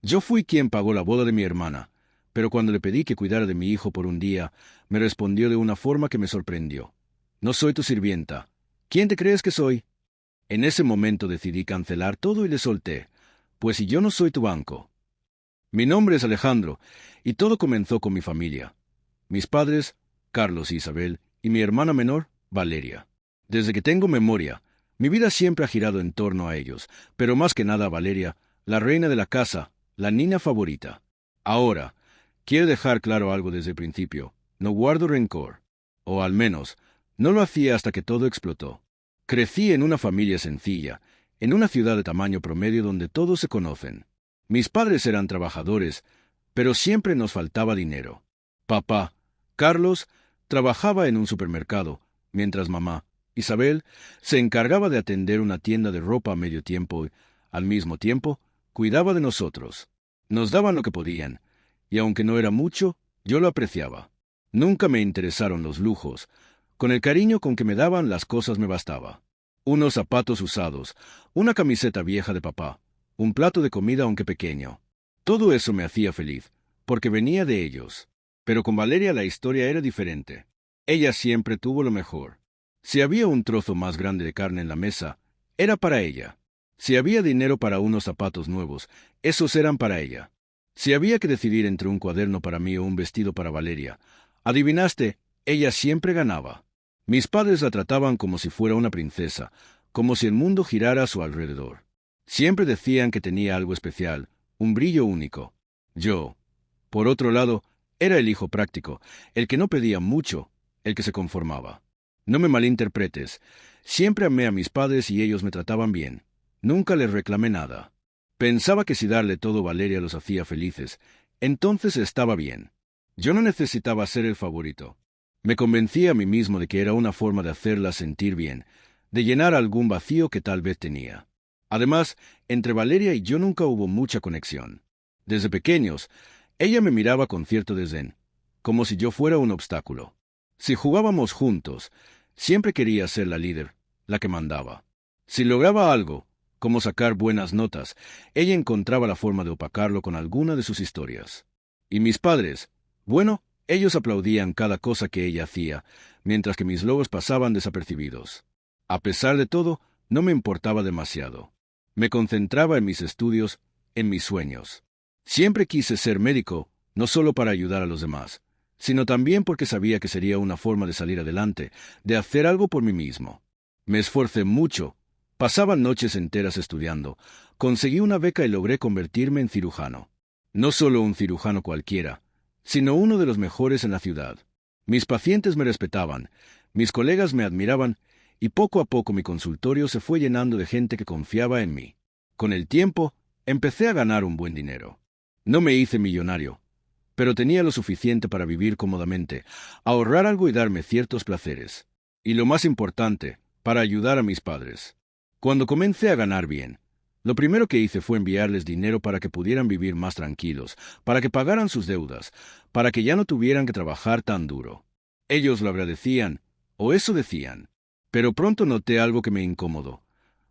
Yo fui quien pagó la boda de mi hermana, pero cuando le pedí que cuidara de mi hijo por un día, me respondió de una forma que me sorprendió. No soy tu sirvienta. ¿Quién te crees que soy? En ese momento decidí cancelar todo y le solté, pues si yo no soy tu banco. Mi nombre es Alejandro, y todo comenzó con mi familia. Mis padres, Carlos y Isabel, y mi hermana menor, Valeria. Desde que tengo memoria, mi vida siempre ha girado en torno a ellos, pero más que nada a Valeria, la reina de la casa, la niña favorita. Ahora, quiero dejar claro algo desde el principio. No guardo rencor. O al menos, no lo hacía hasta que todo explotó. Crecí en una familia sencilla, en una ciudad de tamaño promedio donde todos se conocen. Mis padres eran trabajadores, pero siempre nos faltaba dinero. Papá, Carlos, trabajaba en un supermercado, mientras mamá, Isabel, se encargaba de atender una tienda de ropa a medio tiempo y, al mismo tiempo, cuidaba de nosotros. Nos daban lo que podían, y aunque no era mucho, yo lo apreciaba. Nunca me interesaron los lujos. Con el cariño con que me daban las cosas me bastaba. Unos zapatos usados, una camiseta vieja de papá, un plato de comida aunque pequeño. Todo eso me hacía feliz, porque venía de ellos. Pero con Valeria la historia era diferente. Ella siempre tuvo lo mejor. Si había un trozo más grande de carne en la mesa, era para ella. Si había dinero para unos zapatos nuevos, esos eran para ella. Si había que decidir entre un cuaderno para mí o un vestido para Valeria, adivinaste, ella siempre ganaba. Mis padres la trataban como si fuera una princesa, como si el mundo girara a su alrededor. Siempre decían que tenía algo especial, un brillo único. Yo, por otro lado, era el hijo práctico, el que no pedía mucho, el que se conformaba. No me malinterpretes, siempre amé a mis padres y ellos me trataban bien. Nunca les reclamé nada. Pensaba que si darle todo a Valeria los hacía felices, entonces estaba bien. Yo no necesitaba ser el favorito. Me convencí a mí mismo de que era una forma de hacerla sentir bien, de llenar algún vacío que tal vez tenía. Además, entre Valeria y yo nunca hubo mucha conexión. Desde pequeños, ella me miraba con cierto desdén, como si yo fuera un obstáculo. Si jugábamos juntos, siempre quería ser la líder, la que mandaba. Si lograba algo, como sacar buenas notas, ella encontraba la forma de opacarlo con alguna de sus historias. Y mis padres, bueno, ellos aplaudían cada cosa que ella hacía, mientras que mis logros pasaban desapercibidos. A pesar de todo, no me importaba demasiado. Me concentraba en mis estudios, en mis sueños. Siempre quise ser médico, no solo para ayudar a los demás, sino también porque sabía que sería una forma de salir adelante, de hacer algo por mí mismo. Me esforcé mucho, pasaba noches enteras estudiando, conseguí una beca y logré convertirme en cirujano. No solo un cirujano cualquiera, sino uno de los mejores en la ciudad. Mis pacientes me respetaban, mis colegas me admiraban, y poco a poco mi consultorio se fue llenando de gente que confiaba en mí. Con el tiempo, empecé a ganar un buen dinero. No me hice millonario, pero tenía lo suficiente para vivir cómodamente, ahorrar algo y darme ciertos placeres. Y lo más importante, para ayudar a mis padres. Cuando comencé a ganar bien, lo primero que hice fue enviarles dinero para que pudieran vivir más tranquilos, para que pagaran sus deudas, para que ya no tuvieran que trabajar tan duro. Ellos lo agradecían, o eso decían. Pero pronto noté algo que me incomodó.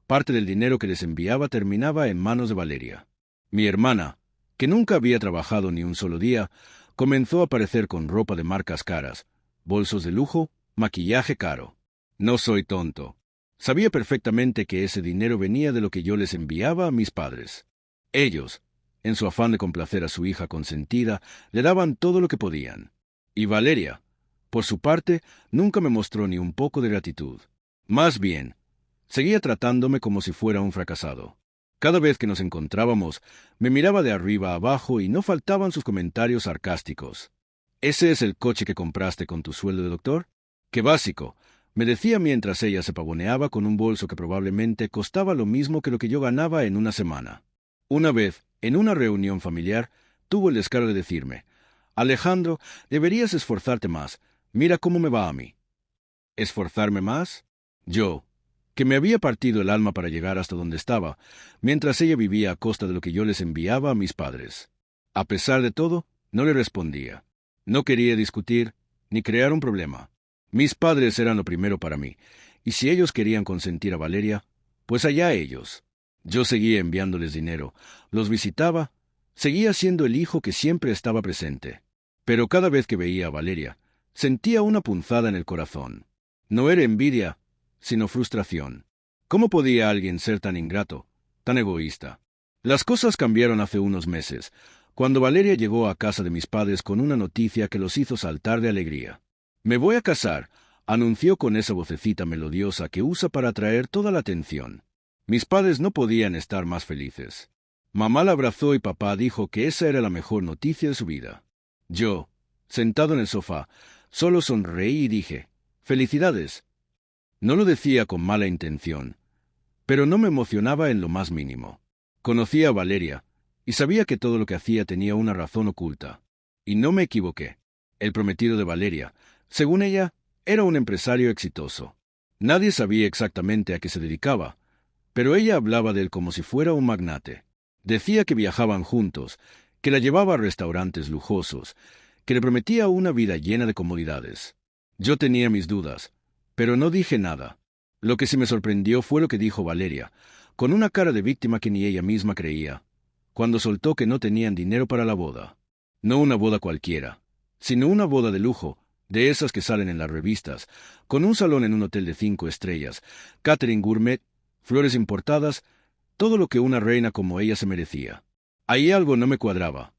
Parte del dinero que les enviaba terminaba en manos de Valeria. Mi hermana, que nunca había trabajado ni un solo día, comenzó a aparecer con ropa de marcas caras, bolsos de lujo, maquillaje caro. No soy tonto. Sabía perfectamente que ese dinero venía de lo que yo les enviaba a mis padres. Ellos, en su afán de complacer a su hija consentida, le daban todo lo que podían. Y Valeria, por su parte, nunca me mostró ni un poco de gratitud. Más bien, seguía tratándome como si fuera un fracasado. Cada vez que nos encontrábamos, me miraba de arriba a abajo y no faltaban sus comentarios sarcásticos. ¿Ese es el coche que compraste con tu sueldo de doctor? ¡Qué básico!, me decía mientras ella se pavoneaba con un bolso que probablemente costaba lo mismo que lo que yo ganaba en una semana. Una vez, en una reunión familiar, tuvo el descaro de decirme: «Alejandro, deberías esforzarte más. Mira cómo me va a mí». ¿Esforzarme más? Yo, que me había partido el alma para llegar hasta donde estaba, mientras ella vivía a costa de lo que yo les enviaba a mis padres. A pesar de todo, no le respondía. No quería discutir, ni crear un problema. Mis padres eran lo primero para mí, y si ellos querían consentir a Valeria, pues allá ellos. Yo seguía enviándoles dinero, los visitaba, Seguía siendo el hijo que siempre estaba presente. Pero cada vez que veía a Valeria, sentía una punzada en el corazón. No era envidia, sino frustración. ¿Cómo podía alguien ser tan ingrato, tan egoísta? Las cosas cambiaron hace unos meses, cuando Valeria llegó a casa de mis padres con una noticia que los hizo saltar de alegría. «Me voy a casar», anunció con esa vocecita melodiosa que usa para atraer toda la atención. Mis padres no podían estar más felices. Mamá la abrazó y papá dijo que esa era la mejor noticia de su vida. Yo, sentado en el sofá, solo sonreí y dije, «Felicidades». No lo decía con mala intención, pero no me emocionaba en lo más mínimo. Conocía a Valeria, y sabía que todo lo que hacía tenía una razón oculta. Y no me equivoqué. El prometido de Valeria, según ella, era un empresario exitoso. Nadie sabía exactamente a qué se dedicaba, pero ella hablaba de él como si fuera un magnate. Decía que viajaban juntos, que la llevaba a restaurantes lujosos, que le prometía una vida llena de comodidades. Yo tenía mis dudas, pero no dije nada. Lo que sí me sorprendió fue lo que dijo Valeria, con una cara de víctima que ni ella misma creía, cuando soltó que no tenían dinero para la boda. No una boda cualquiera, sino una boda de lujo, de esas que salen en las revistas, con un salón en un hotel de 5 estrellas, catering gourmet, flores importadas, todo lo que una reina como ella se merecía. Ahí algo no me cuadraba,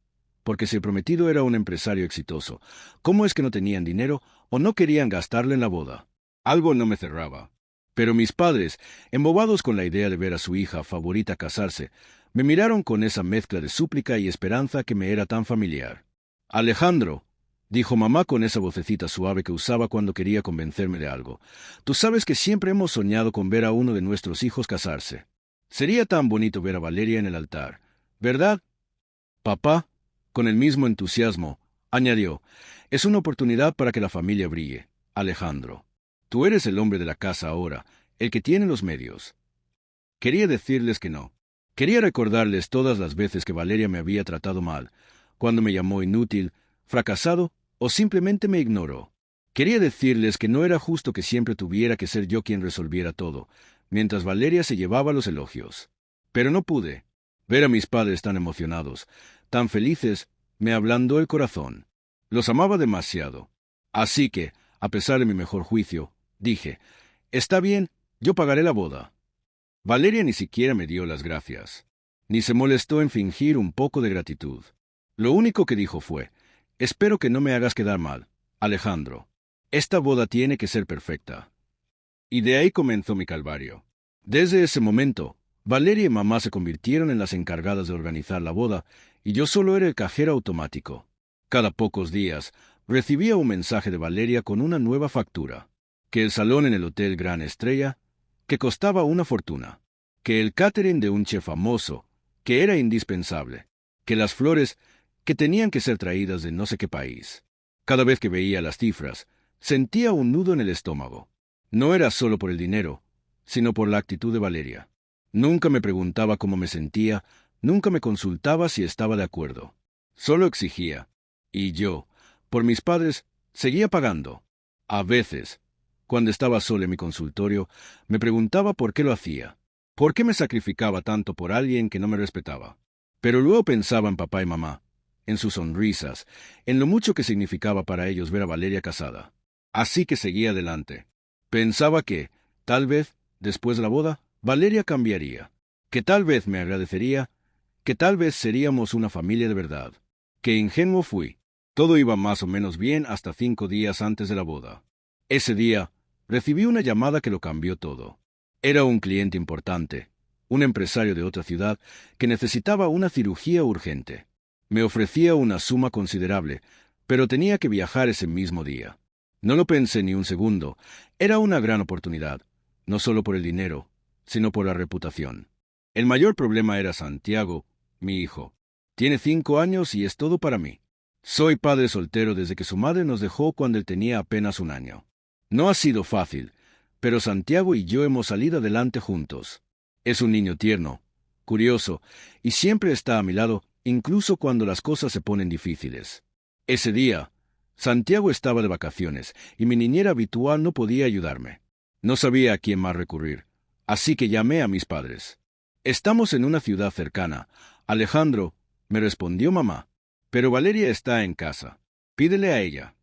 porque si el prometido era un empresario exitoso, ¿cómo es que no tenían dinero o no querían gastarle en la boda? Algo no me cerraba. Pero mis padres, embobados con la idea de ver a su hija favorita casarse, me miraron con esa mezcla de súplica y esperanza que me era tan familiar. «Alejandro», dijo mamá con esa vocecita suave que usaba cuando quería convencerme de algo, «tú sabes que siempre hemos soñado con ver a uno de nuestros hijos casarse. Sería tan bonito ver a Valeria en el altar, ¿verdad?» Papá, con el mismo entusiasmo, añadió, «Es una oportunidad para que la familia brille, Alejandro. Tú eres el hombre de la casa ahora, el que tiene los medios». Quería decirles que no. Quería recordarles todas las veces que Valeria me había tratado mal, cuando me llamó inútil, fracasado o simplemente me ignoró. Quería decirles que no era justo que siempre tuviera que ser yo quien resolviera todo, mientras Valeria se llevaba los elogios. Pero no pude. Ver a mis padres tan emocionados, tan felices, me ablandó el corazón. Los amaba demasiado. Así que, a pesar de mi mejor juicio, dije, «Está bien, yo pagaré la boda». Valeria ni siquiera me dio las gracias, ni se molestó en fingir un poco de gratitud. Lo único que dijo fue, «Espero que no me hagas quedar mal, Alejandro. Esta boda tiene que ser perfecta». Y de ahí comenzó mi calvario. Desde ese momento, Valeria y mamá se convirtieron en las encargadas de organizar la boda, y yo solo era el cajero automático. Cada pocos días, recibía un mensaje de Valeria con una nueva factura, que el salón en el Hotel Gran Estrella, que costaba una fortuna, que el catering de un chef famoso, que era indispensable, que las flores, que tenían que ser traídas de no sé qué país. Cada vez que veía las cifras, sentía un nudo en el estómago. No era solo por el dinero, sino por la actitud de Valeria. Nunca me preguntaba cómo me sentía, nunca me consultaba si estaba de acuerdo. Solo exigía. Y yo, por mis padres, seguía pagando. A veces, cuando estaba solo en mi consultorio, me preguntaba por qué lo hacía. ¿Por qué me sacrificaba tanto por alguien que no me respetaba? Pero luego pensaba en papá y mamá, en sus sonrisas, en lo mucho que significaba para ellos ver a Valeria casada. Así que seguía adelante. Pensaba que, tal vez, después de la boda, Valeria cambiaría, que tal vez me agradecería, que tal vez seríamos una familia de verdad. Qué ingenuo fui. Todo iba más o menos bien hasta 5 días antes de la boda. Ese día, recibí una llamada que lo cambió todo. Era un cliente importante, un empresario de otra ciudad que necesitaba una cirugía urgente. Me ofrecía una suma considerable, pero tenía que viajar ese mismo día. No lo pensé ni un segundo. Era una gran oportunidad, no solo por el dinero, sino por la reputación. El mayor problema era Santiago, mi hijo. Tiene 5 años y es todo para mí. Soy padre soltero desde que su madre nos dejó cuando él tenía apenas 1 año. No ha sido fácil, pero Santiago y yo hemos salido adelante juntos. Es un niño tierno, curioso, y siempre está a mi lado, incluso cuando las cosas se ponen difíciles. Ese día, Santiago estaba de vacaciones, y mi niñera habitual no podía ayudarme. No sabía a quién más recurrir, así que llamé a mis padres. «Estamos en una ciudad cercana. Alejandro, me respondió mamá. Pero Valeria está en casa. Pídele a ella.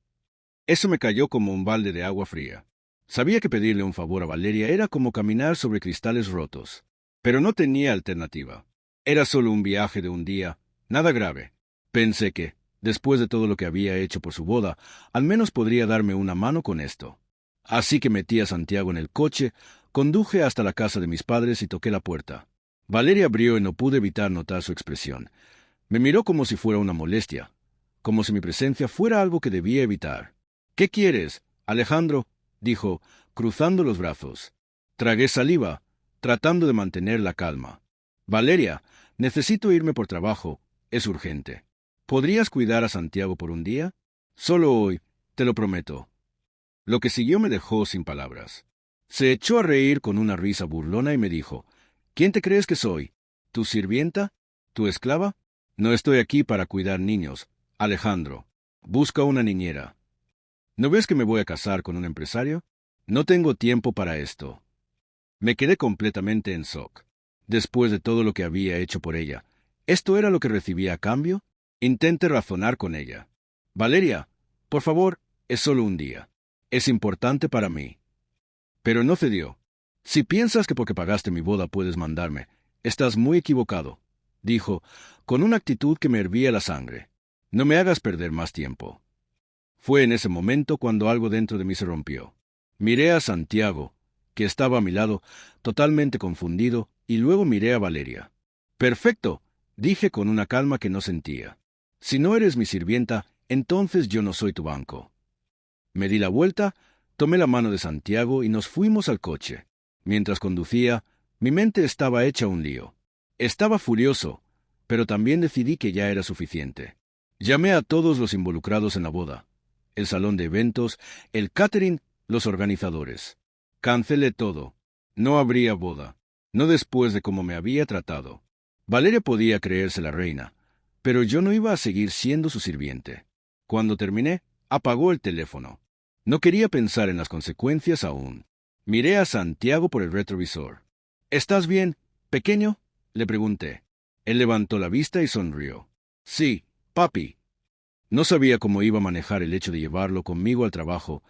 Eso me cayó como un balde de agua fría. Sabía que pedirle un favor a Valeria era como caminar sobre cristales rotos. Pero no tenía alternativa. Era solo un viaje de un día, nada grave. Pensé que, después de todo lo que había hecho por su boda, al menos podría darme una mano con esto. Así que metí a Santiago en el coche, conduje hasta la casa de mis padres y toqué la puerta. Valeria abrió y no pude evitar notar su expresión. Me miró como si fuera una molestia, como si mi presencia fuera algo que debía evitar. «¿Qué quieres, Alejandro?», dijo, cruzando los brazos. Tragué saliva, tratando de mantener la calma. «Valeria, necesito irme por trabajo. Es urgente. ¿Podrías cuidar a Santiago por un día? Solo hoy, te lo prometo». Lo que siguió me dejó sin palabras. Se echó a reír con una risa burlona y me dijo, «¿Quién te crees que soy? ¿Tu sirvienta? ¿Tu esclava? No estoy aquí para cuidar niños, Alejandro. Busca una niñera. ¿No ves que me voy a casar con un empresario? No tengo tiempo para esto». Me quedé completamente en shock. Después de todo lo que había hecho por ella, ¿esto era lo que recibía a cambio? Intenté razonar con ella. «Valeria, por favor, es solo un día. Es importante para mí». Pero no cedió. «Si piensas que porque pagaste mi boda puedes mandarme, estás muy equivocado», dijo, con una actitud que me hervía la sangre. «No me hagas perder más tiempo». Fue en ese momento cuando algo dentro de mí se rompió. Miré a Santiago, que estaba a mi lado, totalmente confundido, y luego miré a Valeria. «Perfecto», dije con una calma que no sentía. «Si no eres mi sirvienta, entonces yo no soy tu banco». Me di la vuelta, tomé la mano de Santiago y nos fuimos al coche. Mientras conducía, mi mente estaba hecha un lío. Estaba furioso, pero también decidí que ya era suficiente. Llamé a todos los involucrados en la boda: el salón de eventos, el catering, los organizadores. Cancelé todo. No habría boda. No después de cómo me había tratado. Valeria podía creerse la reina, pero yo no iba a seguir siendo su sirviente. Cuando terminé, apagó el teléfono. No quería pensar en las consecuencias aún. Miré a Santiago por el retrovisor. «¿Estás bien, pequeño?», le pregunté. Él levantó la vista y sonrió. «Sí, papi». No sabía cómo iba a manejar el hecho de llevarlo conmigo al trabajo,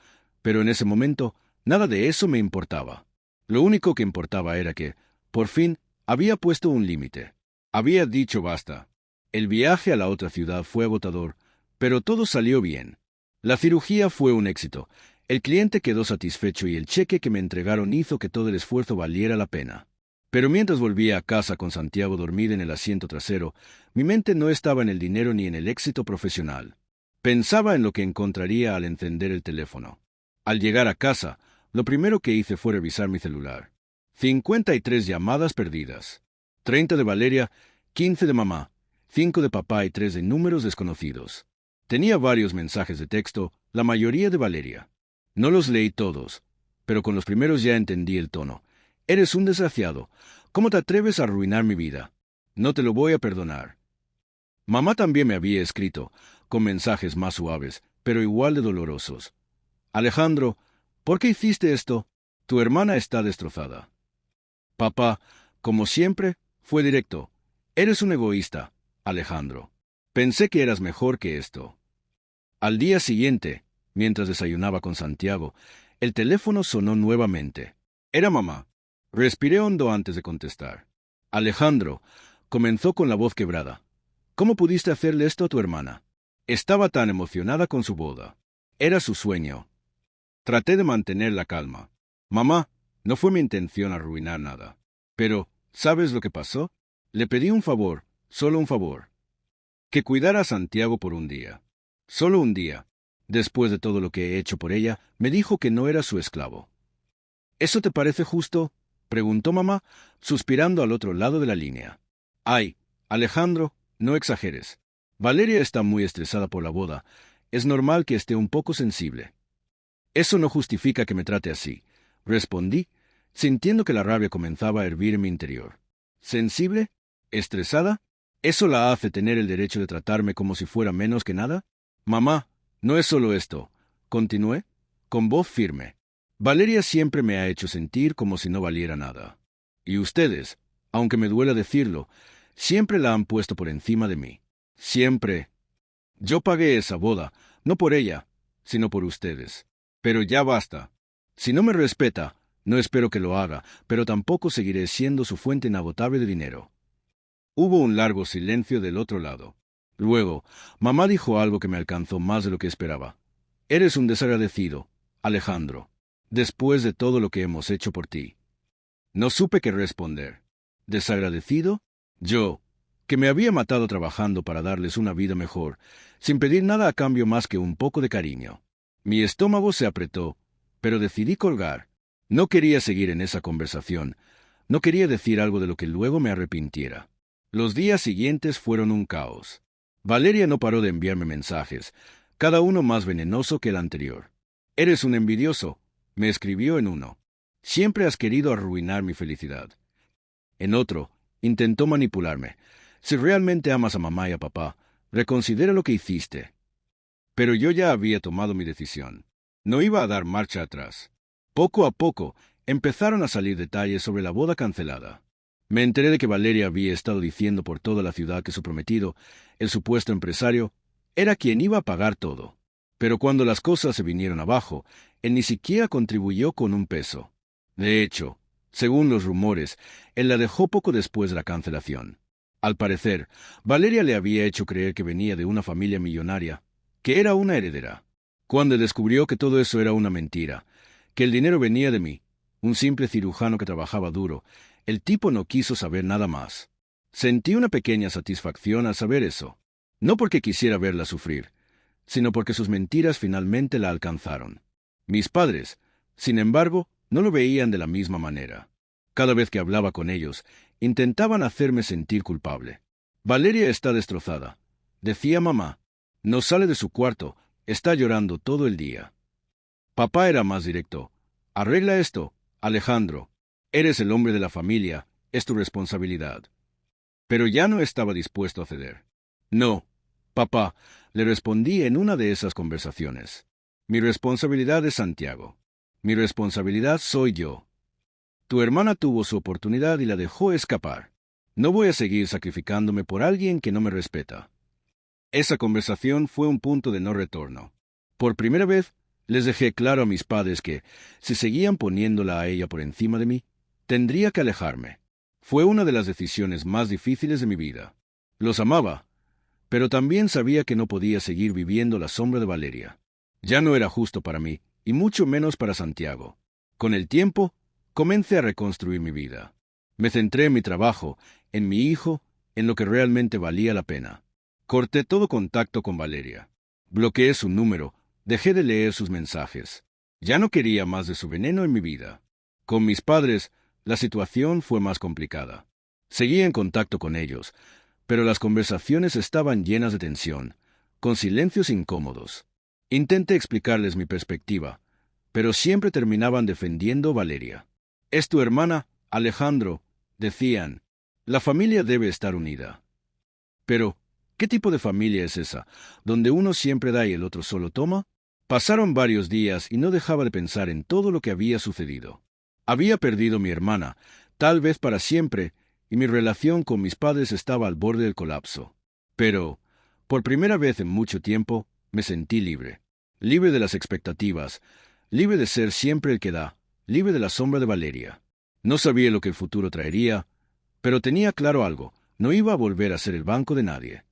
pero en ese momento nada de eso me importaba. Lo único que importaba era que, por fin, había puesto un límite. Había dicho basta. El viaje a la otra ciudad fue agotador, pero todo salió bien. La cirugía fue un éxito. El cliente quedó satisfecho y el cheque que me entregaron hizo que todo el esfuerzo valiera la pena. Pero mientras volvía a casa con Santiago dormido en el asiento trasero, mi mente no estaba en el dinero ni en el éxito profesional. Pensaba en lo que encontraría al encender el teléfono. Al llegar a casa, lo primero que hice fue revisar mi celular. 53 llamadas perdidas. 30 de Valeria, 15 de mamá, 5 de papá y 3 de números desconocidos. Tenía varios mensajes de texto, la mayoría de Valeria. No los leí todos, pero con los primeros ya entendí el tono. «Eres un desgraciado. ¿Cómo te atreves a arruinar mi vida? No te lo voy a perdonar». Mamá también me había escrito, con mensajes más suaves, pero igual de dolorosos. «Alejandro, ¿por qué hiciste esto? Tu hermana está destrozada». Papá, como siempre, fue directo. «Eres un egoísta, Alejandro. Pensé que eras mejor que esto». Al día siguiente, mientras desayunaba con Santiago, el teléfono sonó nuevamente. Era mamá. Respiré hondo antes de contestar. «Alejandro», comenzó con la voz quebrada. «¿Cómo pudiste hacerle esto a tu hermana? Estaba tan emocionada con su boda. Era su sueño». Traté de mantener la calma. «Mamá, no fue mi intención arruinar nada. Pero, ¿sabes lo que pasó? Le pedí un favor, solo un favor. Que cuidara a Santiago por un día. Solo un día. Después de todo lo que he hecho por ella, me dijo que no era su esclavo». «¿Eso te parece justo?», preguntó mamá, suspirando al otro lado de la línea. «Ay, Alejandro, no exageres. Valeria está muy estresada por la boda. Es normal que esté un poco sensible». «Eso no justifica que me trate así», respondí, sintiendo que la rabia comenzaba a hervir en mi interior. «¿Sensible? ¿Estresada? ¿Eso la hace tener el derecho de tratarme como si fuera menos que nada?». «Mamá, no es solo esto», continué, con voz firme. «Valeria siempre me ha hecho sentir como si no valiera nada. Y ustedes, aunque me duela decirlo, siempre la han puesto por encima de mí. Siempre. Yo pagué esa boda, no por ella, sino por ustedes. Pero ya basta. Si no me respeta, no espero que lo haga, pero tampoco seguiré siendo su fuente inagotable de dinero. Hubo un largo silencio del otro lado. Luego, mamá dijo algo que me alcanzó más de lo que esperaba. Eres un desagradecido, Alejandro, después de todo lo que hemos hecho por ti. No supe qué responder. ¿Desagradecido? Yo, que me había matado trabajando para darles una vida mejor, sin pedir nada a cambio más que un poco de cariño. Mi estómago se apretó, pero decidí colgar. No quería seguir en esa conversación. No quería decir algo de lo que luego me arrepintiera. Los días siguientes fueron un caos. Valeria no paró de enviarme mensajes, cada uno más venenoso que el anterior. Eres un envidioso, me escribió en uno. Siempre has querido arruinar mi felicidad. En otro, intentó manipularme. Si realmente amas a mamá y a papá, reconsidera lo que hiciste. Pero yo ya había tomado mi decisión. No iba a dar marcha atrás. Poco a poco, empezaron a salir detalles sobre la boda cancelada. Me enteré de que Valeria había estado diciendo por toda la ciudad que su prometido, el supuesto empresario, era quien iba a pagar todo. Pero cuando las cosas se vinieron abajo, él ni siquiera contribuyó con un peso. De hecho, según los rumores, él la dejó poco después de la cancelación. Al parecer, Valeria le había hecho creer que venía de una familia millonaria, que era una heredera. Cuando descubrió que todo eso era una mentira, que el dinero venía de mí, un simple cirujano que trabajaba duro, el tipo no quiso saber nada más. Sentí una pequeña satisfacción al saber eso, no porque quisiera verla sufrir, sino porque sus mentiras finalmente la alcanzaron. Mis padres, sin embargo, no lo veían de la misma manera. Cada vez que hablaba con ellos, intentaban hacerme sentir culpable. Valeria está destrozada, decía mamá. No sale de su cuarto, está llorando todo el día. Papá era más directo. Arregla esto, Alejandro. Eres el hombre de la familia, es tu responsabilidad. Pero ya no estaba dispuesto a ceder. No, papá, le respondí en una de esas conversaciones. Mi responsabilidad es Santiago. Mi responsabilidad soy yo. Tu hermana tuvo su oportunidad y la dejó escapar. No voy a seguir sacrificándome por alguien que no me respeta. Esa conversación fue un punto de no retorno. Por primera vez, les dejé claro a mis padres que, si seguían poniéndola a ella por encima de mí, tendría que alejarme. Fue una de las decisiones más difíciles de mi vida. Los amaba, pero también sabía que no podía seguir viviendo la sombra de Valeria. Ya no era justo para mí, y mucho menos para Santiago. Con el tiempo, comencé a reconstruir mi vida. Me centré en mi trabajo, en mi hijo, en lo que realmente valía la pena. Corté todo contacto con Valeria. Bloqueé su número, dejé de leer sus mensajes. Ya no quería más de su veneno en mi vida. Con mis padres, la situación fue más complicada. Seguía en contacto con ellos, pero las conversaciones estaban llenas de tensión, con silencios incómodos. Intenté explicarles mi perspectiva, pero siempre terminaban defendiendo a Valeria. Es tu hermana, Alejandro, decían. La familia debe estar unida. Pero, ¿qué tipo de familia es esa, donde uno siempre da y el otro solo toma? Pasaron varios días y no dejaba de pensar en todo lo que había sucedido. Había perdido a mi hermana, tal vez para siempre, y mi relación con mis padres estaba al borde del colapso. Pero, por primera vez en mucho tiempo, me sentí libre. Libre de las expectativas, libre de ser siempre el que da, libre de la sombra de Valeria. No sabía lo que el futuro traería, pero tenía claro algo, no iba a volver a ser el banco de nadie.